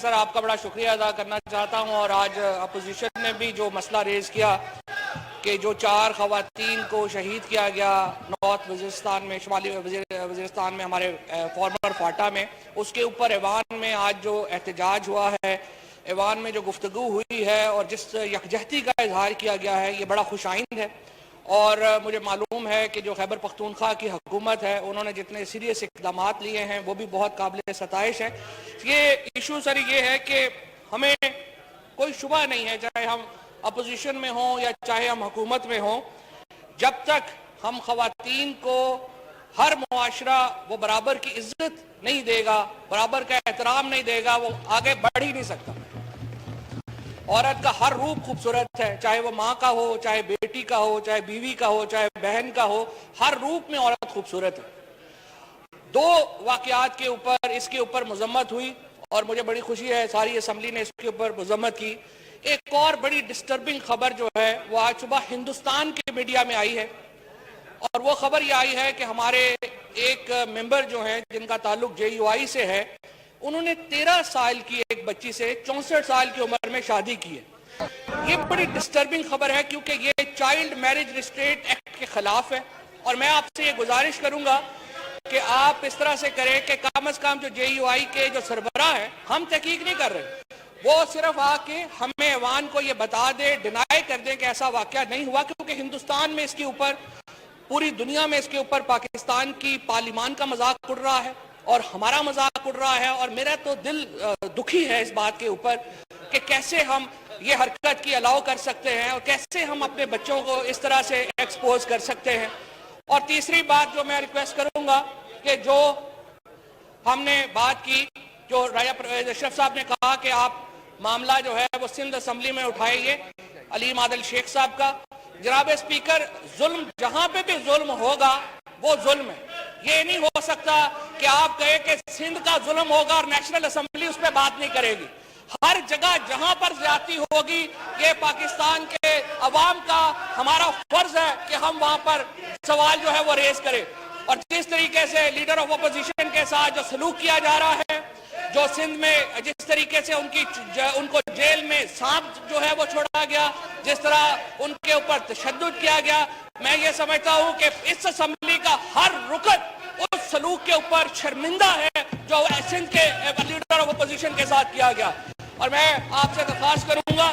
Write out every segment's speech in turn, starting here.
سر آپ کا بڑا شکریہ ادا کرنا چاہتا ہوں، اور آج اپوزیشن نے بھی جو مسئلہ ریز کیا کہ جو 4 خواتین کو شہید کیا گیا نارتھ وزیرستان میں، شمالی وزیرستان میں، ہمارے فارمر فاٹا میں، اس کے اوپر ایوان میں آج جو احتجاج ہوا ہے، ایوان میں جو گفتگو ہوئی ہے اور جس یکجہتی کا اظہار کیا گیا ہے، یہ بڑا خوش آئند ہے۔ اور مجھے معلوم ہے کہ جو خیبر پختونخوا کی حکومت ہے انہوں نے جتنے سیریس اقدامات لیے ہیں وہ بھی بہت قابل ستائش ہے۔ یہ ایشو سر یہ ہے کہ ہمیں کوئی شبہ نہیں ہے، چاہے ہم اپوزیشن میں ہوں یا چاہے ہم حکومت میں ہوں، جب تک ہم خواتین کو ہر معاشرہ وہ برابر کی عزت نہیں دے گا، برابر کا احترام نہیں دے گا، وہ آگے بڑھ ہی نہیں سکتا۔ عورت کا ہر روپ خوبصورت ہے، چاہے وہ ماں کا ہو، چاہے بیٹی کا ہو، چاہے بیوی کا ہو، چاہے بہن کا ہو، ہر روپ میں عورت خوبصورت ہے۔ 2 واقعات کے اوپر اس کے اوپر مذمت ہوئی اور مجھے بڑی خوشی ہے ساری اسمبلی نے اس کے اوپر مذمت کی۔ ایک اور بڑی ڈسٹربنگ خبر جو ہے وہ آج صبح ہندوستان کے میڈیا میں آئی ہے، اور وہ خبر یہ آئی ہے کہ ہمارے ایک ممبر جو ہیں جن کا تعلق JUI سے ہے، انہوں نے 13 سال کی ایک بچی سے 64 سال کی عمر میں شادی کی ہے۔ یہ بڑی ڈسٹربنگ خبر ہے کیونکہ یہ چائلڈ میرج ریسٹرینٹ ایکٹ کے خلاف ہے، اور میں آپ سے یہ گزارش کروں گا کہ آپ اس طرح سے کریں کہ کم از کم جو JUI کے جو سربراہ ہیں، ہم تحقیق نہیں کر رہے، وہ صرف آ کے ہمیں ایوان کو یہ بتا دے، ڈینائی کر دیں کہ ایسا واقعہ نہیں ہوا، کیونکہ ہندوستان میں اس کے اوپر، پوری دنیا میں اس کے اوپر پاکستان کی پارلیمان کا مذاق اڑ رہا ہے اور ہمارا مذاق اڑ رہا ہے، اور میرا تو دل دکھی ہے اس بات کے اوپر کہ کیسے ہم یہ حرکت کی الاؤ کر سکتے ہیں اور کیسے ہم اپنے بچوں کو اس طرح سے ایکسپوز کر سکتے ہیں۔ اور تیسری بات جو میں ریکویسٹ کروں گا کہ جو ہم نے بات کی، جو راجہ پرویز اشرف صاحب نے کہا کہ آپ معاملہ جو ہے وہ سندھ اسمبلی میں اٹھائیے علیم عادل شیخ صاحب کا۔ جناب اسپیکر، ظلم جہاں پہ بھی ظلم ہوگا وہ ظلم ہے۔ یہ نہیں ہو سکتا کہ آپ کہیں کہ سندھ کا ظلم ہوگا اور نیشنل اسمبلی اس پہ بات نہیں کرے گی۔ ہر جگہ جہاں پر زیادتی ہوگی، یہ پاکستان کے عوام کا ہمارا فرض ہے کہ ہم وہاں پر سوال جو ہے وہ ریز کریں۔ اور جس طریقے سے لیڈر آف اپوزیشن کے ساتھ جو سلوک کیا جا رہا ہے، جو سندھ میں جس طریقے سے ان کو جیل میں سانپ جو ہے وہ چھوڑا گیا، جس طرح ان کے اوپر تشدد کیا گیا، میں یہ سمجھتا ہوں کہ اس اسمبلی کا ہر رکن اس سلوک کے اوپر شرمندہ ہے جو سندھ کے لیڈر آف اپوزیشن کے ساتھ کیا گیا۔ اور میں آپ سے درخواست کروں گا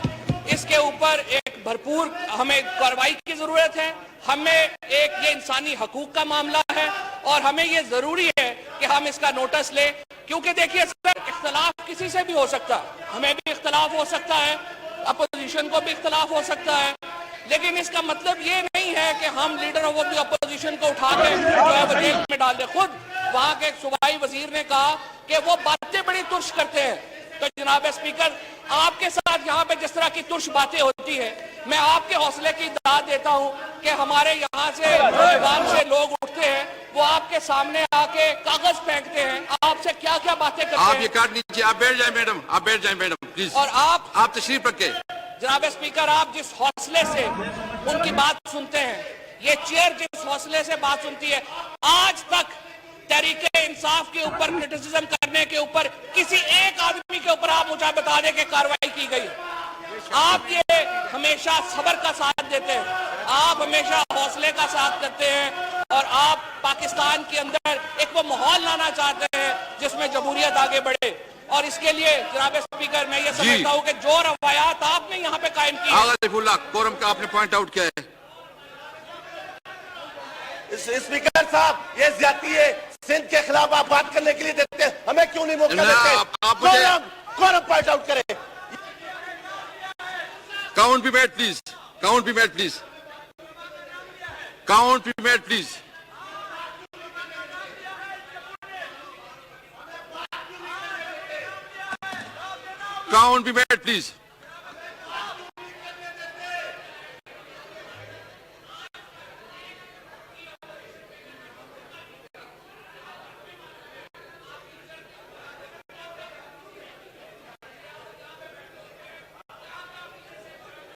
اس کے اوپر ایک بھرپور ہمیں کارروائی کی ضرورت ہے۔ ہمیں یہ انسانی حقوق کا معاملہ ہے اور ہمیں یہ ضروری ہے کہ ہم اس کا نوٹس لیں، کیونکہ دیکھیے سر، اختلاف کسی سے بھی ہو سکتا ہے، ہمیں بھی اختلاف ہو سکتا ہے، اپوزیشن کو بھی اختلاف ہو سکتا ہے، لیکن اس کا مطلب یہ نہیں ہے کہ ہم لیڈر آف دی اپوزیشن کو اٹھا کے جو ہے وہ جیل میں ڈال دیں۔ خود وہاں کے ایک صوبائی وزیر نے کہا کہ وہ باتیں بڑی ترش کرتے ہیں۔ تو جناب اسپیکر، آپ کے ساتھ یہاں پہ جس طرح کی ترش باتیں ہوتی ہیں، میں آپ کے حوصلے کی داد دیتا ہوں کہ ہمارے یہاں سے ایوان سے لوگ اٹھتے ہیں، وہ آپ کے سامنے آ کے کاغذ پھینکتے ہیں، آپ سے کیا کیا باتیں کرتے ہیں۔ آپ یہ کاٹ لیجیے، آپ بیٹھ جائیں میڈم، آپ بیٹھ جائیں میڈم پلیز، اور آپ تشریف رکھیں۔ جناب اسپیکر، آپ جس حوصلے سے ان کی بات سنتے ہیں، یہ چیئر جس حوصلے سے بات سنتی ہے، آج تک تحریک انصاف کے اوپر کرٹیسزم کرنے کے اوپر کسی ایک آدمی کے اوپر آپ مجھے بتا دیں کہ کارروائی کی گئی۔ آپ یہ ہمیشہ صبر کا ساتھ دیتے ہیں، آپ ہمیشہ حوصلے کا ساتھ کرتے ہیں، اور آپ پاکستان کے اندر ایک وہ ماحول لانا چاہتے ہیں جس میں جمہوریت آگے بڑھے، اور اس کے لیے جناب اسپیکر میں یہ سمجھتا ہوں کہ جو روایات آپ نے یہاں پہ قائم کی آغا سیف اللہ کورم کا آپ نے پوائنٹ آؤٹ کیا ہے۔ اسپیکر صاحب، یہ زیادتی ہے، سندھ کے خلاف آپ بات کرنے کے لیے دیتے ہیں، ہمیں کیوں نہیں موقع دیتے؟ کورم پوائنٹ آؤٹ کریں۔ Count be made please, count be made please, count be made please. Count be made please.